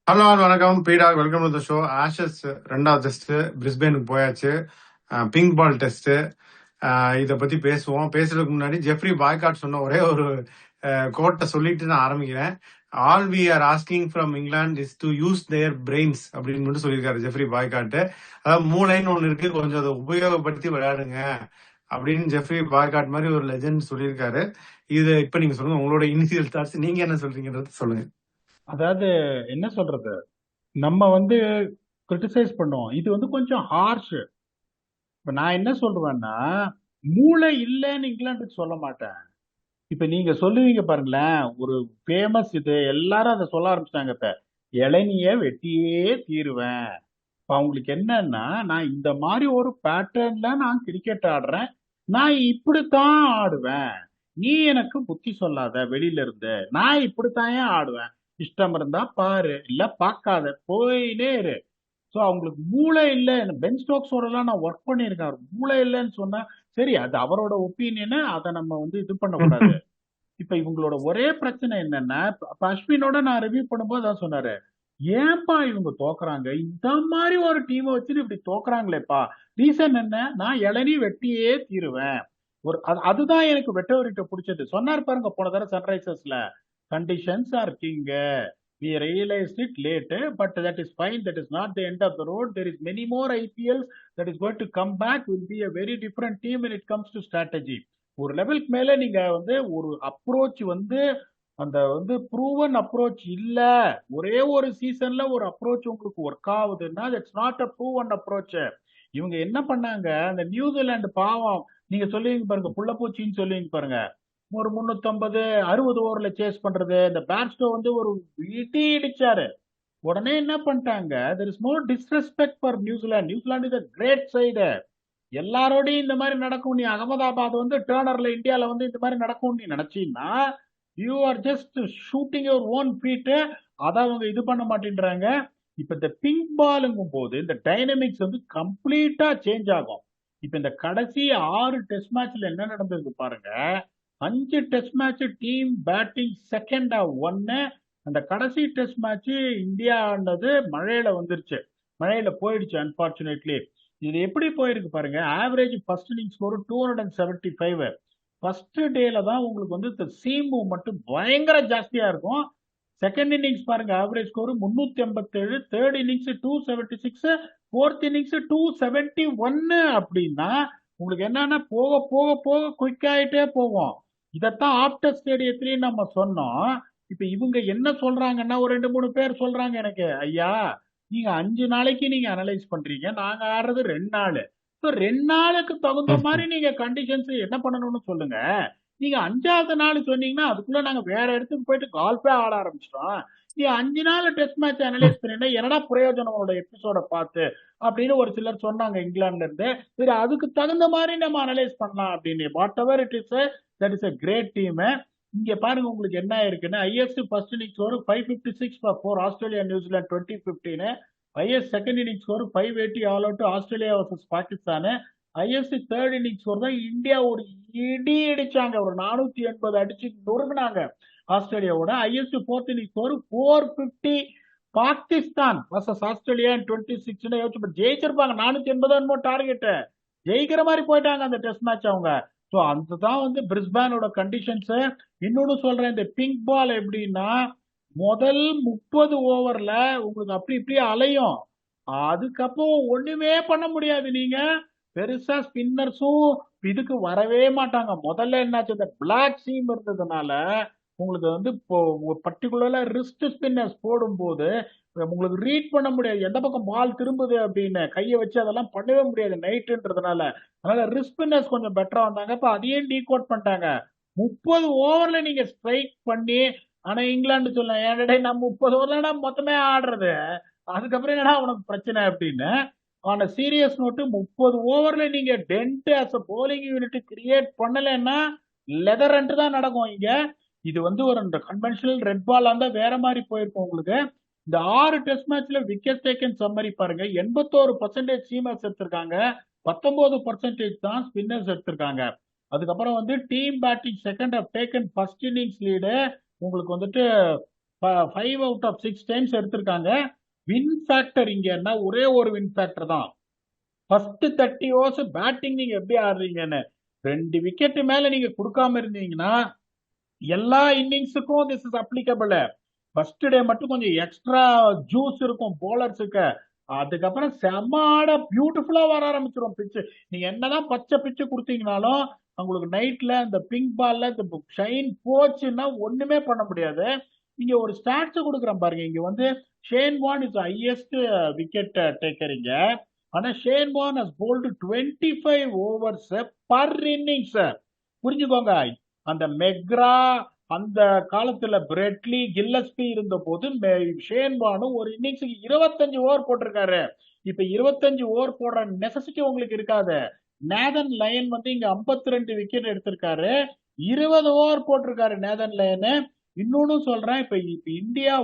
Hello வணக்கம் பீடா, welcome to the show. Ashes ரெண்டாவது டெஸ்ட் பிரிஸ்பேனுக்கு போயாச்சு. பிங்க் பால் டெஸ்ட் இதை பத்தி பேசுவோம். பேசுறதுக்கு முன்னாடி ஜெஃப்ரி பாய்காட் சொன்ன ஒரே ஒரு கோட்டை சொல்லிட்டு நான் ஆரம்பிக்கிறேன். All we are asking from England is to use their brains அப்படின்னு மட்டும் சொல்லியிருக்காரு ஜெஃப்ரி பாய்காட். அதாவது மூளைன்னு ஒண்ணு இருக்கு, கொஞ்சம் அதை உபயோகப்படுத்தி விளையாடுங்க அப்படின்னு ஜெஃப்ரி பாய்காட் மாதிரி ஒரு லெஜெண்ட் சொல்லியிருக்காரு. இது இப்ப நீங்க சொல்லுங்க, உங்களோட இனிஷியல் தாட்ஸ், நீங்க என்ன சொல்றீங்கன்றது சொல்லுங்க. அதாவது என்ன சொல்றது, நம்ம கிரிட்டிசைஸ் பண்ணுவோம். இது கொஞ்சம் ஹார்ஷ். இப்ப நான் என்ன சொல்றேன்னா, மூளை இல்லைன்னு இங்கிலாந்துக்கு சொல்ல மாட்டேன். இப்ப நீங்க சொல்லுவீங்க பாருங்களேன், ஒரு ஃபேமஸ் இது எல்லாரும் அதை சொல்ல ஆரம்பிச்சிட்டாங்க. இப்ப இளநிய வெட்டியே தீருவேன். இப்ப அவங்களுக்கு என்னன்னா, நான் இந்த மாதிரி ஒரு பேட்டர்ன்ல நான் கிரிக்கெட் ஆடுறேன், நான் இப்படித்தான் ஆடுவேன், நீ எனக்கு புத்தி சொல்லாத வெளியில இருந்து, நான் இப்படித்தான் ஆடுவேன், இஷ்டம் இருந்தா பாரு இல்ல பார்க்காத போயினே இரு. ஸோ அவங்களுக்கு மூளை இல்லை. பென் ஸ்டோக்ஸோடலாம் நான் ஒர்க் பண்ணியிருக்கேன். அவர் மூளை இல்லைன்னு சொன்னா சரி, அது அவரோட ஒப்பீனியனை, அதை நம்ம இது பண்ணக்கூடாது. இப்ப இவங்களோட ஒரே பிரச்சனை என்னன்னா, இப்ப அஸ்வினோட நான் ரிவ்யூ பண்ணும்போது தான் சொன்னாரு, ஏன்பா இவங்க தோக்குறாங்க, இந்த மாதிரி ஒரு டீமை வச்சுட்டு இப்படி தோக்குறாங்களேப்பா, ரீசன் என்ன, நான் இளநீ வெட்டியே தீருவேன். அதுதான் எனக்கு வெட்டவரிட்ட பிடிச்சது. சொன்னார் பாருங்க போன தடவை சன்ரைசர்ஸ்ல, conditions are king, we realized it later, but that is fine, that is not the end of the road, there is many more IPLs that is going to come back, will be a very different team when it comes to strategy. ஒரு லெவலுக்கு மேல நீங்க ஒரு approach அந்த proven approach இல்ல, ஒரே ஒரு சீசன்ல ஒரு அப்ரோச் உங்களுக்கு ஒர்க் ஆகுதுன்னா that's not a proven approach. இவங்க என்ன பண்ணாங்க, அந்த நியூசிலாந்து பாவம், நீங்க சொல்லுவீங்க பாருங்க புள்ளப்பூச்சின்னு சொல்லுவீங்க பாருங்க, ஒரு 350 60 ஓவர்ல சேஸ் பண்றது, இந்த பேட்ஸ்டோ ஒரு இடி இடிச்சாரு. உடனே என்ன பண்ணிட்டாங்க, there is no disrespect for New Zealand, New Zealand is a great side, எல்லாரோடையும் இந்த மாதிரி நடக்கும். நீ அகமதாபாத் டேர்னர்ல இந்தியால இந்த மாதிரி நடக்கும் நீ நினைச்சீங்கன்னா, you are just shooting your own feet. அதை அவங்க இது பண்ண மாட்டேன்றாங்க. இப்ப இந்த பிங்க் பாலுங்கும் போது இந்த டைனமிக்ஸ் கம்ப்ளீட்டா சேஞ்ச் ஆகும். இப்ப இந்த கடைசி 6 டெஸ்ட் மேட்ச்ல என்ன நடந்தது பாருங்க. 5 test match team batting second ஒன்னு. அந்த கடைசி டெஸ்ட் மேட்ச் இந்தியான்றது மழையில வந்துருச்சு, மழையில போயிடுச்சு அன்பார்ச்சுனேட்லி. இது எப்படி போயிருக்கு பாருங்க. Average first inning score 275. First டேல தான் உங்களுக்கு இந்த சீம் மட்டும் பயங்கர ஜாஸ்தியா இருக்கும். செகண்ட் இன்னிங்ஸ் பாருங்க, average score 387, third innings 276, fourth innings 271. அப்படின்னா உங்களுக்கு என்னன்னா போக போக போக குயிக் ஆயிட்டே போகும். இதைத்தான் ஆப்டர் ஸ்டேடியத்திலையும் நம்ம சொன்னோம். இப்ப இவங்க என்ன சொல்றாங்கன்னா, ஒரு 2 3 பேர் சொல்றாங்க எனக்கு, ஐயா நீங்க 5 நாளைக்கு நீங்க அனலைஸ் பண்றீங்க, நாங்க ஆடுறது 2 நாள். இப்போ 2 நாளுக்கு தகுந்த மாதிரி நீங்க கண்டிஷன்ஸ் என்ன பண்ணணும்னு சொல்லுங்க. நீங்க 5வது நாள் சொன்னீங்கன்னா அதுக்குள்ள நாங்க வேற இடத்துக்கு போயிட்டு கால்ஃபே ஆட ஆரம்பிச்சிட்டோம். நீ 5 நாள் டெஸ்ட் மேட்ச் அனலைஸ் பண்ணினா என்னடா பிரயோஜனம் உங்களோட எபிசோட பார்த்து அப்படின்னு ஒரு சிலர் சொன்னாங்க இங்கிலாந்துல இருந்து. சரி, அதுக்கு தகுந்த மாதிரி நம்ம அனலைஸ் பண்ணலாம் அப்படின்னு. Whatever it is, that is a great team. இங்க பாருங்க உங்களுக்கு என்ன இருக்குன்னு, highest first innings score 556 for Australia New Zealand 2015. Highest second innings score 580 all out Australia versus Pakistan. Highest third innings score தான் இந்தியா ஒரு இடி அடிச்சாங்க, ஒரு 480 அடிச்சு நொறுங்கினாங்க ஆஸ்திரேலியாவோட. Highest fourth innings score 450 Pakistan versus Australia 26. யோசிச்சு ஜெயிச்சிருப்பாங்க, 480 டார்கெட், ஜெயிக்கிற மாதிரி போயிட்டாங்க அந்த டெஸ்ட் மேட்ச் அவங்க. ஸோ அதுதான் பிரிஸ்பேனோட கண்டிஷன்ஸ். இன்னொன்னு சொல்றேன், இந்த பிங்க் பால் எப்படின்னா, முதல் 30 ஓவர்ல உங்களுக்கு அப்படி இப்படி அலையும், அதுக்கப்புறம் ஒண்ணுமே பண்ண முடியாது. நீங்க பெருசா ஸ்பின்னர்ஸும் இதுக்கு வரவே மாட்டாங்க. முதல்ல என்னாச்சு, இந்த பிளாக் சீம் இருந்ததுனால உங்களுக்கு இப்போ பர்டிகுலர்ல ரிஸ்ட் ஸ்பின்னர்ஸ் போடும்போது உங்களுக்கு ரீட் பண்ண முடியாது, எந்த பக்கம் பால் திரும்புது அப்படின்னு கையை வச்சு அதெல்லாம் பண்ணவே முடியாது நைட்டுன்றதுனால. அதனால ரிஸ்ட் ஸ்பின்னர்ஸ் கொஞ்சம் பெட்டரா வந்தாங்க, இப்ப அதையும் டீகோட் பண்ணிட்டாங்க. 30 ஓவர்ல நீங்க ஸ்ட்ரைக் பண்ணி, ஆனா இங்கிலாந்து சொல்ல, ஏன்டா நம்ம 30 ஓவர்ல மொத்தமே ஆடுறது, அதுக்கப்புறம் என்னடா உனக்கு பிரச்சனை அப்படின்னு. ஆன சீரியஸ் நோட்டு, 30 ஓவர்ல நீங்க tend as a bowling unit create பண்ணலன்னா லெதர் ரன் தான் நடக்கும் இங்க. இது ஒரு கன்வென்ஷனல் ரெட் பால் இருந்தா வேற மாதிரி போயிருக்கும் உங்களுக்கு. இந்த 6 டெஸ்ட் மேட்ச்ல விக்கெட் டேக்கன் சம்மரி பாருங்க. 81% சீமர்ஸ் எடுத்திருக்காங்க, 19% தான் ஸ்பின்னர்ஸ் எடுத்திருக்காங்க. அதுக்கப்புறம் team batting second half taken first innings lead உங்களுக்கு 5 அவுட் ஆஃப் 6 டைம்ஸ் எடுத்திருக்காங்க. வின் ஃபேக்டர் இங்கன்னா ஒரே ஒரு வின் ஃபேக்டர் தான். ஃபர்ஸ்ட் 30 ஓவர்ஸ் பேட்டிங் நீங்க எப்படி ஆடுறீங்கன்னு 2 விக்கெட் மேல நீங்க கொடுக்காம இருந்தீங்கன்னா எல்லா இன்னிங்ஸுக்கும் this is applicable. First day மட்டும் கொஞ்சம் எக்ஸ்ட்ரா ஜூஸ் இருக்கும் போலர்ஸுக்கு. அதுக்கப்புறம் செம்மாட பியூட்டிஃபுல்லா வர ஆரம்பிச்சிடும் பிச்சு. நீங்க என்னதான் பச்சை பிச்சு கொடுத்தீங்கனாலும் உங்களுக்கு நைட்ல இந்த பிங்க் பால்ல இந்த ஷைன் போச்சுன்னா ஒண்ணுமே பண்ண முடியாது. இங்க ஒரு ஸ்டாட்ஸ் கொடுக்குறேன் பாருங்க. இங்க வந்து Shane Warne is highest wicket டேக்கரிங்க. ஆனா Shane Warne has bowled 25 overs per innings. புரிஞ்சுக்கோங்க. அந்த மெக்ரா அந்த காலத்துல பிரெட்லி கில்லஸ்பி இருந்த போது ஷேன் வார்ன் ஒரு இன்னிங்ஸுக்கு 25 ஓவர் போட்டிருக்காரு. இப்ப 25 ஓவர் போடுற நெசசிட்டி உங்களுக்கு இருக்காது. நேதன் லயன் வந்து இங்க 52 விக்கெட் எடுத்திருக்காரு, 20 ஓவர் போட்டிருக்காரு நேதன் லயனு. இன்னொன்னு சொல்றேன், இப்ப இந்தியா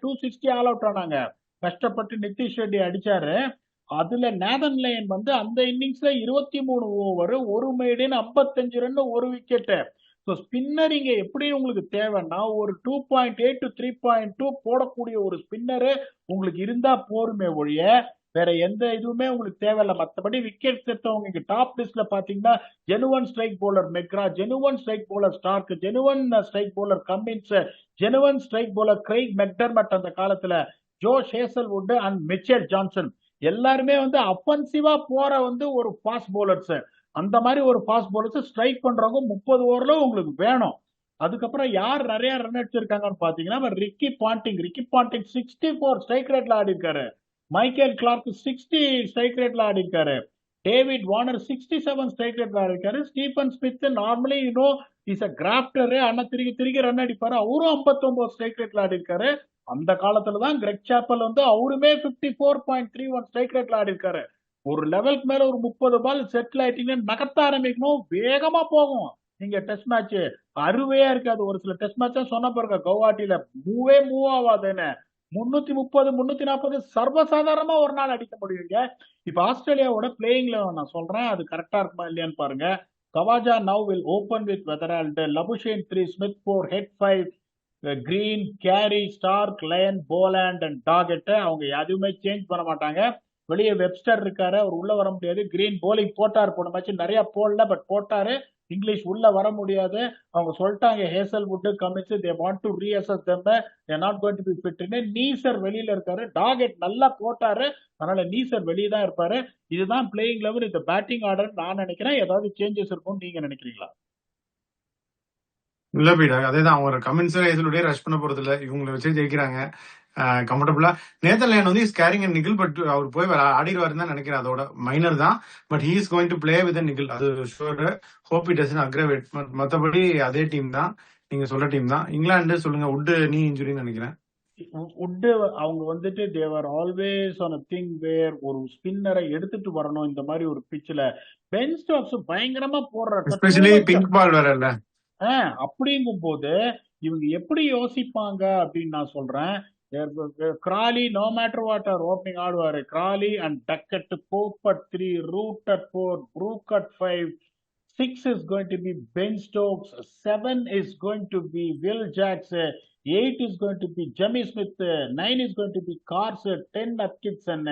260 ஆல் அவுட் ஆனாங்க. கஷ்டப்பட்டு நிதிஷ் ரெட்டி அடிச்சாரு. அதுல நேதன் லயன் வந்து அந்த இன்னிங்ஸ்ல 23 ஓவர், ஒரு மெய்டன், 55 ரன், ஒரு விக்கெட். ஸோ ஸ்பின்னர் இங்க எப்படி உங்களுக்கு தேவைன்னா ஒரு 2.8 to 3.2 போடக்கூடிய ஒரு ஸ்பின்னரு உங்களுக்கு இருந்தா போருமே ஒழிய வேற எந்த இதுவுமே உங்களுக்கு தேவையில்ல. மற்றபடி விக்கெட் செட்டவங்க இங்க டாப் லிஸ்ட்ல பாத்தீங்கன்னா genuine strike bowler McGrath, genuine strike bowler Starc, genuine strike bowler Cummins, genuine strike bowler Craig McDermott அந்த காலத்துல, Josh Hazlewood and Mitchell Johnson எல்லாருமே வந்து அஃபென்சிவா போற வந்து ஒரு ஃபாஸ்ட் போலர்ஸ். அந்த மாதிரி ஒரு ஃபாஸ்ட் போலர்ஸ் ஸ்ட்ரைக் பண்றவங்க 30 ஓவர்ல உங்களுக்கு வேணும். அதுக்கப்புறம் யார் நிறைய ரன் அடிச்சிருக்காங்கன்னு பாத்தீங்கன்னா ரிக்கி பாண்டிங் 64 ஸ்ட்ரைக் ரேட்ல ஆடி இருக்காரு. மைக்கேல் கிளார்க் 60 ஸ்ட்ரைக் ரேட்ல ஆடி இருக்காரு. டேவிட் வார்னர் 67 ஸ்ட்ரைக் ரேட்ல ஆடி இருக்காரு. Stephen Smith normally is a crafter, ஆனா திருப்பி ரன் அடிப்பாரு, அவரும் 59 ஸ்ட்ரைக் ரேட்ல ஆடி இருக்காரு. அந்த காலத்துலதான் கிரெக் சாப்பல் வந்து அவருமே 54.31 ஸ்ட்ரைக் ரேட்ல ஆடி இருக்காரு. ஒரு லெவலுக்கு மேல ஒரு 30 பால் செட்டில் ஆயிட்டீங்கன்னா நகர்த்த ஆரம்பிக்கணும், வேகமா போகும். நீங்க டெஸ்ட் மேட்ச் அருவையா இருக்காது. ஒரு சில டெஸ்ட் மேட்ச் சொன்ன பாருங்க, கவுஹாட்டில மூவ் ஆகாதுன்னு. 330 340 சர்வசாதாரணமா ஒரு நாள் அடிக்க முடியுங்க. இப்ப ஆஸ்திரேலியாவோட பிளேயிங்ல நான் சொல்றேன், அது கரெக்டா இருக்குமா இல்லையான்னு பாருங்க. Khawaja now will open with Weatherald, Labuschagne 3, Smith 4, Head 5, Green, Carey, Starc, Lyon, Boland and Doggett. அவங்க எதுவுமே சேஞ்ச் பண்ண மாட்டாங்க. வெளியே வெப்ஸ்டர் இருக்காரு, அவர் உள்ள வர முடியாது. கிரீன் போலிங் போட்டார், போன மேட்ச் நிறைய போடல, பட் போட்டாரு. இங்கிலீஷ் உள்ள வர முடியாது, அவங்க சொல்லிட்டாங்க. Hazlewood, Cummins, they want to reassess them, they are not going to be fit. நீசர் வெளியில இருக்காரு, டாகெட் நல்லா போட்டாரு, அதனால நீசர் வெளியே தான் இருப்பாரு. இதுதான் பிளேயிங் லெவல், இந்த பேட்டிங் ஆர்டர் நான் நினைக்கிறேன். ஏதாவது சேஞ்சஸ் இருக்கும்னு நீங்க நினைக்கிறீங்களா? இல்ல பீடா, அதேதான். அவங்க கமெண்ட்ஸ் எதுலயே ரஷ் பண்ண போறது இல்ல, இவங்களை வச்சு ஜெயிக்கிறாங்க கம்ஃபர்டபுளா. நேதன் லைன் வந்து கேரிங் அண்ட் நிகில், பட் அவர் போய் ஆடிடுவாருன்னு தான் நினைக்கிறேன். அதோட மைனர் தான், but he is going to play with niggle, அது sure. Hope it doesn't aggravate. மத்தபடி அதே டீம் தான், நீங்க சொல்ற டீம் தான். இங்கிலாந்து சொல்லுங்க, உட் நீ இன்ஜுரின்னு நினைக்கிறேன். உட்டு அவங்க வந்துட்டு தேவர் ஆல்வேஸ் ஆன் திங் வேர் ஒரு ஸ்பின்னரை எடுத்துட்டு வரணும். இந்த மாதிரி ஒரு பிச்சில் பென் ஸ்டோக்ஸ் பயங்கரமா போடுறாரு, எஸ்பெஷலி பிங்க் பால் வேற இல்ல. அப்படிங்கும் போது இவங்க எப்படி யோசிப்பாங்க அப்படின்னு நான் சொல்றேன். Crawley no matter what opening ஆடுவாரு. Crawley and Duckett, Pope at 3, Root at 4, Brook at 5, 6 is going to be Ben Stokes, 7 is going to be Will Jacks, 8 is going to be Jimmy Smith, 9 is going to be Cars, 10 Atkinson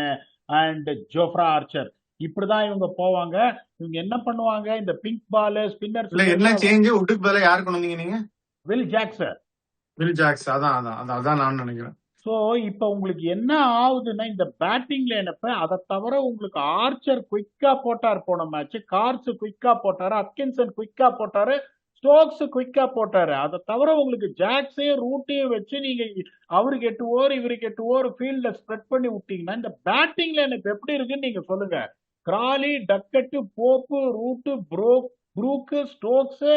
and Jofra Archer. இப்படிதான் இவங்க போவாங்க. இவங்க என்ன பண்ணுவாங்க, இந்த pink ball spinners என்ன change உட்டுக்கு பதிலா யார் கொண்டு வந்தீங்க நீங்க? Will Jacks. அதான் நான் நினைக்கிறேன். சோ இப்ப உங்களுக்கு என்ன ஆகுதுன்னா, இந்த பேட்டிங்ல என்னப்ப அதை தவிர உங்களுக்கு ஆர்ச்சர் குயிக்கா போட்டார் போன மேட்ச், கார்ஸ் குயிக்கா போட்டாரு, அட்கின்சன் குயிக்கா போட்டாரு, ஸ்டோக்ஸ் குயிக்கா போட்டாரு. அதை தவிர உங்களுக்கு ஜாக்ஸையும் ரூட்டையும் வச்சு நீங்க அவருக்கு 8 ஓவர் இவருக்கு 8 ஓவர் ஃபீல்ட்ல ஸ்ப்ரெட் பண்ணி விட்டீங்கன்னா இந்த பேட்டிங்ல எனக்கு எப்படி இருக்குன்னு நீங்க சொல்லுங்க. Crawley, Duckett, Pope, Root, Brook, Stokes,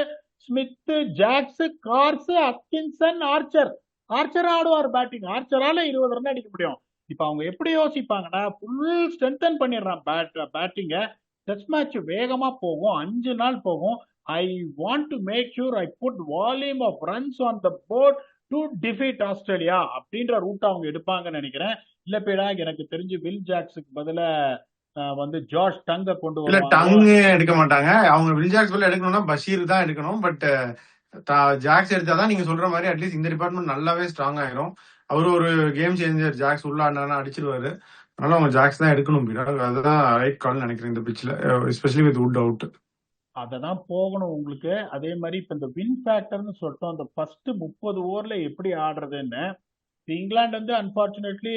Smith, Jacks, Carse, Atkinson, Archer. Archer ஆடுவார் பேட்டிங், ஆர்ச்சரால 20 ரன் அடிக்க முடியும். இப்ப அவங்க எப்படி யோசிப்பாங்கன்னா ஃபுல் ஸ்ட்ரென்தன் பண்ணிடுறான் பேட்டிங்க. டெஸ்ட் மேட்ச் வேகமா போகும், 5 நாள் போகும். I want to make sure I put volume of runs on the board to defeat Australia அப்படின்ற ரூட் அவங்க எடுப்பாங்கன்னு நினைக்கிறேன். இல்ல பேடா, எனக்கு தெரிஞ்சு வில் ஜாக்ஸுக்கு பதிலா வந்து ஜார்ஜ் டங்க கொண்டு வருவாங்க. டங் எடுக்க மாட்டாங்க அவங்க. வில் ஜாக்ஸ் பதிலா எடுக்கணும்னா பஷீர் தான் எடுக்கணும். பட் ஜாக்ஸ் எடுத்தாதான் நீங்க சொல்ற மாதிரி அட்லீஸ்ட் இந்த டிபார்ட்மெண்ட் நல்லாவே ஸ்ட்ராங் ஆயிரும். அவரு ஒரு கேம் சேஞ்சர். ஜாக்ஸ் உள்ள ஆடினா அடிச்சிருவாரு. அதனால அவங்க ஜாக்ஸ் தான் எடுக்கணும். அதுதான் ரைட் கால் நினைக்கிறேன் இந்த பிச்சில், எஸ்பெஷலி வித் வுட் அவுட். அததான் போகணும் உங்களுக்கு. அதே மாதிரி இப்ப இந்த வின் ஃபேக்டர்னு சொல்லிட்டோம். அந்த ஃபர்ஸ்ட் 30 ஓவர்ல எப்படி ஆடுறதுன்னு இங்கிலாந்து வந்து அன்பார்ச்சுனேட்லி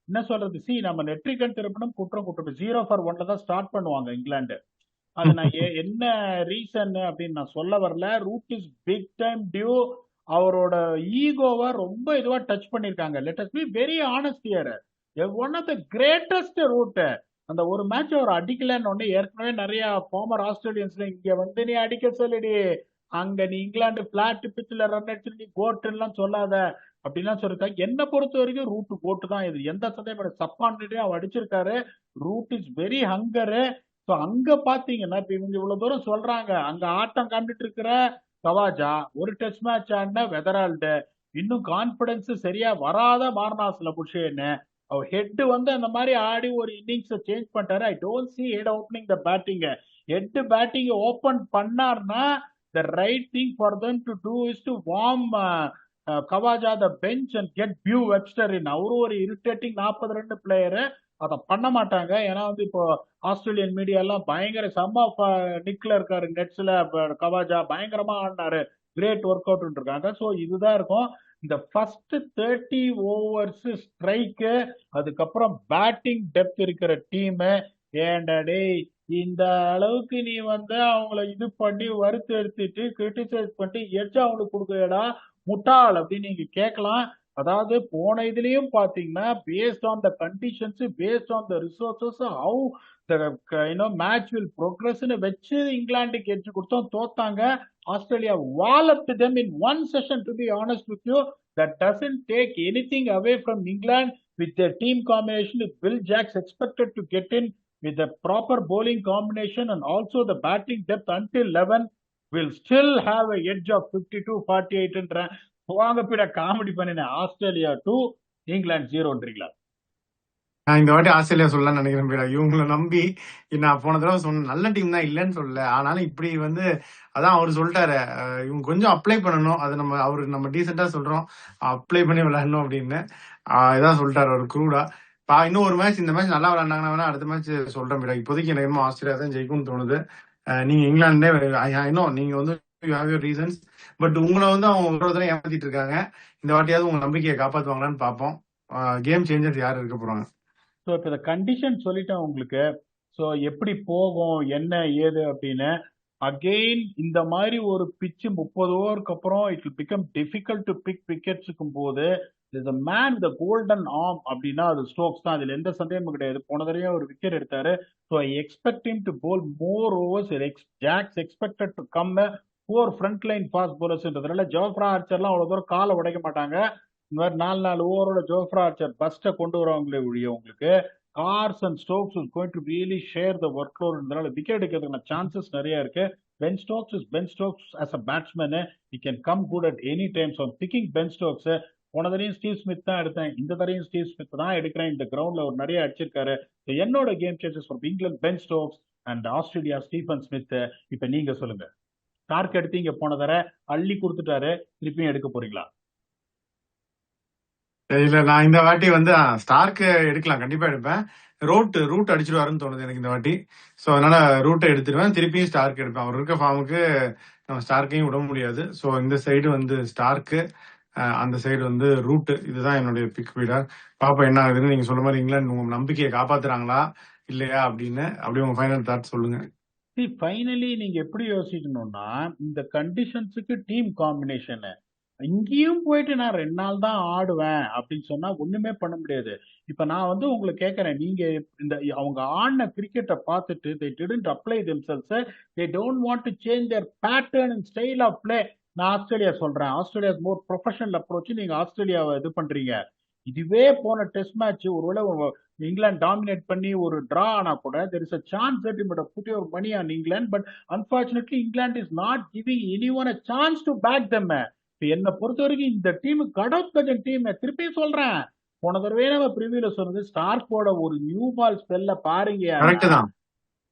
என்ன சொல்றது, நம்ம நெட்ரிகன் திருப்பணும் குற்றம் 0-1 தான் ஸ்டார்ட் பண்ணுவாங்க இங்கிலாந்து. அது நான் என்ன ரீசன் அப்படின்னு நான் சொல்ல வரல. Root is big time due. அவரோட ஈகோவை ரொம்ப இதுவா டச் பண்ணிருக்காங்க. Let us be very honest here. One of the greatest Root. அந்த ஒரு மேட்ச் அவர் அடிக்கலன்னு ஒண்ணு ஏற்கனவே நிறைய ஃபார்மர் ஆஸ்திரேலியன்ஸ்ல இங்க வந்து நீ அடிக்க சொல்லிடி, அங்க நீ இங்கிலாந்து பிளாட் பிச்சில் ரன் அடிச்சு நீ கோட்டுலாம் சொல்லாத அப்படின்லாம் சொல்லிருக்காங்க. என்ன பொறுத்த வரைக்கும் ரூட் கோட்டு தான். இது எந்த சந்தேகம் சப்பான்டே அவர் அடிச்சிருக்காரு. Root is very hungry. So அங்க பாத்தீங்கன்னா இப்ப இவங்க இவ்வளவு தூரம் சொல்றாங்க, அங்க ஆட்டம் காமிட்டு இருக்கிற கவாஜா ஒரு டெஸ்ட் மேட்ச் ஆடின வெதரால்டு, இன்னும் கான்பிடன்ஸ் சரியா வராத மார்னாஸ்ல புஷேன்னு அவர் ஹெட் வந்து அந்த மாதிரி ஆடி ஒரு இன்னிங்ஸ் சேஞ்ச் பண்ணிட்டாரு. I don't see Head opening the batting. Head batting open பண்ணார்னா the right thing for them to do is to warm Khawaja the bench and get Beau Webster in. அவரு ஒரு irritating 40 run player. அதை பண்ண மாட்டாங்க. ஏன்னா வந்து இப்போ Australian media எல்லாம் பயங்கர செம்ம நிக்ல இருக்காரு நெட்ஸ்ல, கவாஜா பயங்கரமா ஆடினாரு, கிரேட் ஒர்க் அவுட் இருக்காங்க. ஸோ இதுதான் இருக்கும் இந்த ஃபர்ஸ்ட் 30 ஓவர்ஸ் ஸ்ட்ரைக்கு. அதுக்கப்புறம் பேட்டிங் டெப்த் இருக்கிற டீம். ஏண்டா டேய், இந்த அளவுக்கு நீ வந்து அவங்கள இது பண்ணி வறுத்து எடுத்துட்டு கிரிட்டிசைஸ் பண்ணி எட்ஜ் அவங்களுக்கு கொடுக்கடா முட்டாள் அப்படின்னு நீங்க கேட்கலாம். அதாவது போன இதுலயும் பாத்தீங்கன்னா based on the conditions, based on the resources, how match will ப்ரோக்ரஸ்னு வச்சு இங்கிலாந்துக்கு எட்ஜ் கொடுத்தோம், தோத்தாங்க. Australia walloped them in one session, to be honest with you. That doesn't take anything away from England with their team combination, with Will Jacks expected to get in with the proper bowling combination and also the batting depth until 11 will still have a edge of 52-48 என்ற வாங்க பிட comedy பண்ணின. Australia 2 England 0ன்றீங்களா? நான் இந்த வாட்டி Australia சொல்லலாம்னு நினைக்கிறேன் பீடா. இவங்களை நம்பி நான் போன தடவை சொன்ன நல்ல டீம் தான் இல்லைன்னு சொல்லல. ஆனாலும் இப்படி வந்து அதான் அவர் சொல்லிட்டாரு, இவங்க கொஞ்சம் அப்ளை பண்ணணும். அது நம்ம டீசெண்டா சொல்றோம், அப்ளை பண்ணி விளையாடணும் அப்படின்னு இதான் சொல்லிட்டாரு அவர் குரூடா. இன்னும் ஒரு மேட்ச், இந்த மேட்ச் நல்லா விளையாண்டாங்கன்னா வேணா அடுத்த மேட்ச் சொல்றேன் பீடா. இப்போதைக்கு எனக்கு என்னமோ ஆஸ்திரேலியா தான் ஜெயிக்கும்னு தோணுது. நீங்க இங்கிலாண்டே இன்னும் நீங்க வந்து you have your reasons, but உங்களை வந்து அவங்க ஒரு தடவை ஏமாத்திட்டு இருக்காங்க. இந்த வாட்டியாவது உங்க நம்பிக்கையை காப்பாத்துவாங்களான்னு பார்ப்போம். கேம் சேஞ்சர்ஸ் யார் இருக்க போறாங்க? ஸோ இப்போ இந்த கண்டிஷன் சொல்லிட்டேன் உங்களுக்கு. ஸோ எப்படி போகும் என்ன ஏது அப்படின்னு. அகெயின் இந்த மாதிரி ஒரு பிச்சு 30 ஓவருக்கு அப்புறம் it will become difficult to pick விக்கெட்ஸுக்கும் போது the man the golden arm அப்படின்னா அது ஸ்டோக்ஸ் தான். அதுல எந்த சந்தேகமும் கிடையாது. போன தடவை ஒரு விக்கெட் எடுத்தாரு. So I expect him to bowl more overs. Jacks expected to come 4 front line fast போலர்ஸ்ன்றதுனால ஜோஃப்ரா ஆர்ச்சர்லாம் அவ்வளவு தூரம் காலை உடைக்க மாட்டாங்க. இந்த மாதிரி 4 ஓவரோட ஜோஃப்ரா ஆர்ச்சர் பஸ்ட்டை கொண்டு வரவங்களே ஒழிய உங்களுக்கு Carse and Stokes is going to really share the work லோட்ன்றதுனால விக்கெட் எடுக்கிறதுக்கான சான்சஸ் நிறைய இருக்கு. Ben Stokes is Ben Stokes as a batsman. He can come good at any time. So I'm picking Ben Stokes. போன தடையும் Steve Smith தான் எடுத்தேன், இந்த தடையும் ஸ்டீவ் ஸ்மித் தான் எடுக்கிறேன். இந்த கிரவுண்ட்ல ஒரு நிறைய அடிச்சிருக்காரு. என்னோட game changes for England Ben Stokes and Australia Stephen Smith. இப்ப நீங்க சொல்லுங்க. ஸ்டார்க் எடுத்தீங்க போன தடவை, அள்ளி கொடுத்துட்டாரு, திருப்பியும் எடுக்க போறீங்களா? இல்ல, நான் இந்த வாட்டி வந்து ஸ்டார்க் எடுக்கலாம், கண்டிப்பா எடுப்பேன். ரூட் அடிச்சிருவாருன்னு தோணுது எனக்கு இந்த வாட்டி. ஸோ அதனால ரூட்டை எடுத்துருவேன், திருப்பியும் ஸ்டார்க் எடுப்பேன். அவர் இருக்க ஃபார்முக்கு நம்ம ஸ்டார்க்கையும் விட முடியாது. ஸோ இந்த சைடு வந்து ஸ்டார்க்கு, அந்த சைடு வந்து ரூட். இதுதான் என்னுடைய பிக் வீடர். பாப்பா என்ன ஆகுதுன்னு. நீங்க சொல்ற மாதிரி இங்கிலாந்து உங்க நம்பிக்கையை காப்பாத்துறாங்களா இல்லையா அப்படின்னு அப்படியே உங்க ஃபைனல் தாட் சொல்லுங்க. ஃபைனலி நீங்க எப்படி யோசிக்கணும்னா, இந்த கண்டிஷன்ஸுக்கு டீம் காம்பினேஷன் இங்கேயும் போயிட்டு நான் 2 நாள் தான் ஆடுவேன் அப்படின்னு சொன்னா ஒண்ணுமே பண்ண முடியாது. இப்ப நான் வந்து உங்களை கேட்கறேன், நீங்க இந்த அவங்க ஆடின கிரிக்கெட்டை பார்த்துட்டு they didn't apply themselves, they don't want to change their pattern and style of play. நான் ஆஸ்திரேலியா சொல்றேன், ஆஸ்திரேலியா மோர் ப்ரொஃபஷனல் அப்ரோச். நீங்க ஆஸ்திரேலியாவை இது பண்றீங்க. இதுவே போன டெஸ்ட் மேட்ச் ஒருவேளை இங்கிலாந்து டாமினேட் பண்ணி ஒரு டிரா ஆனா கூட there is a chance that you might put your money on England, but unfortunately England is not giving anyone a chance to back them. என்ன பொறுத்த வரைக்கும் இந்த டீம் கடவுட்கஜன் டீம். திருப்பி சொல்றேன், போன தடவை நம்ம பிரிவியூல சொன்னது, ஸ்டார்க்கோட ஒரு நியூ பால் ஸ்பெல்ல பாருங்க.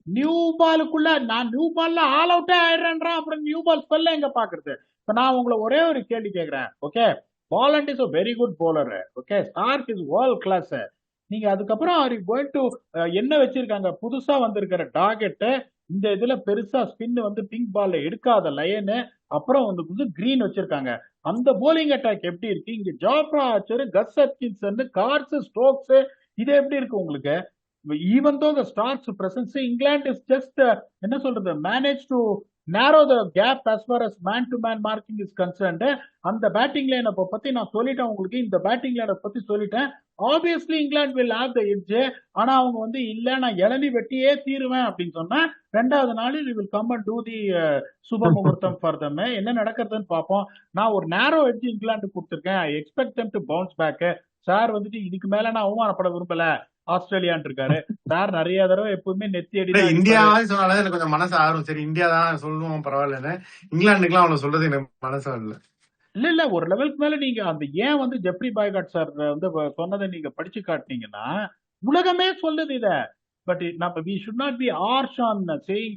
நியூ பாலுக்குள்ள நான் நியூ பால்ல ஆல் அவுட்டே ஆயிடுறேன்றான், அப்புறம் நியூ பால் ஸ்பெல்ல எங்க பாக்குறது? இப்ப நான் உங்களை ஒரே ஒரு கேள்வி கேட்கிறேன். Okay, Boland is a very good bowler. Okay, Starc is world class. நீங்க அதுக்கப்புறம் ஆர் யூ கோயிங் டு என்ன வச்சிருக்காங்க புதுசா வந்திருக்கிற டார்கெட், இந்த இதுல பெருசா ஸ்பின் வந்து பிங்க் பால்ல எடுக்காத லயனு, அப்புறம் வந்து கிரீன் வச்சிருக்காங்க. அந்த போலிங் அட்டாக் எப்படி இருக்கு? இங்க ஜாப்ரா ஆர்ச்சர், கஸ் ஹட்கின்சன், கார்ஸ், ஸ்டோக்ஸ், இது எப்படி இருக்கு உங்களுக்கு? Even though the stars presence, England is just என்ன சொல்றது, manage to narrow the gap as far as man to man marking is concerned. அந்த பேட்டிங் லைனை பத்தி நான் சொல்லிட்டேன் உங்களுக்கு, இந்த பேட்டிங் லைனை பத்தி சொல்லிட்டேன். Obviously England will have the edge. ஆனா அவங்க வந்து இல்ல நான் இளநி வெட்டியே தீருவேன் அப்படின்னு சொன்னா, ரெண்டாவது நாள் we will come and do the சுப முகூர்த்தம் for them. என்ன நடக்கிறதுன்னு பார்ப்போம். நான் ஒரு நேரோ எட்ஜ் இங்கிலாந்து கொடுத்துருக்கேன். I expect them to bounce back. Sir வந்துட்டு இதுக்கு மேல நான் அவமானப்பட விரும்பல, ஆஸ்திரேலியான் இருக்காரு சார், நிறைய தடவை எப்பவுமே நெத்தி அடி இல்ல தான் இந்தியா அடிப்பாரு. மாதிரி சொன்னாலே எனக்கு கொஞ்சம் மனசு ஆறும். சரி இந்தியா தான் சொல்லுவோம் பரவாயில்லன்னு. இங்கிலாந்துக்குலாம் அவனை சொல்றது எனக்கு மனசு இல்ல. இல்ல ஒரு லெவலுக்கு மேல நீங்க அந்த ஏன் வந்து ஜெப்ரி பாய்காட் சார் வந்து சொன்னதை நீங்க படிச்சு காட்டினீங்கன்னா, உலகமே சொல்லுது இத. பட் நம்ம we should not be harsh on saying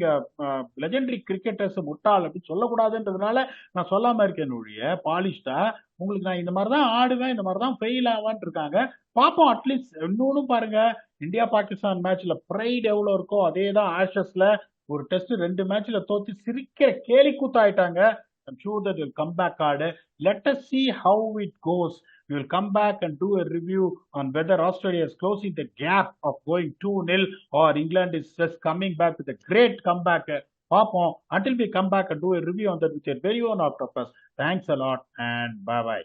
legendary cricketers முட்டாள் அப்படின்னு சொல்லக்கூடாதுன்றதுனால நான் சொல்லாம இருக்கேன் ஒழிய, பாலிஷ்டா உங்களுக்கு நான் இந்த மாதிரி தான் ஆடுவேன், இந்த மாதிரி தான் ஃபெயில் ஆவான்னு இருக்காங்க. பார்ப்போம். அட்லீஸ்ட் இன்னொன்னும் பாருங்க, இந்தியா பாகிஸ்தான் மேட்ச்ல பிரைட் எவ்வளவு இருக்கோ அதே தான் ஆஷஸ்ல ஒரு டெஸ்ட் 2 மேட்ச்ல தோத்து சிரிக்கிற கேலி கூத்தாயிட்டாங்க. I'm sure that will come back hard. Let us see how it goes. We will come back and do a review on whether Australia is closing the gap of going 2-0 or England is just coming back with a great comeback. Papon, until we come back and do a review on that with your very own Octopus. Thanks a lot and bye bye.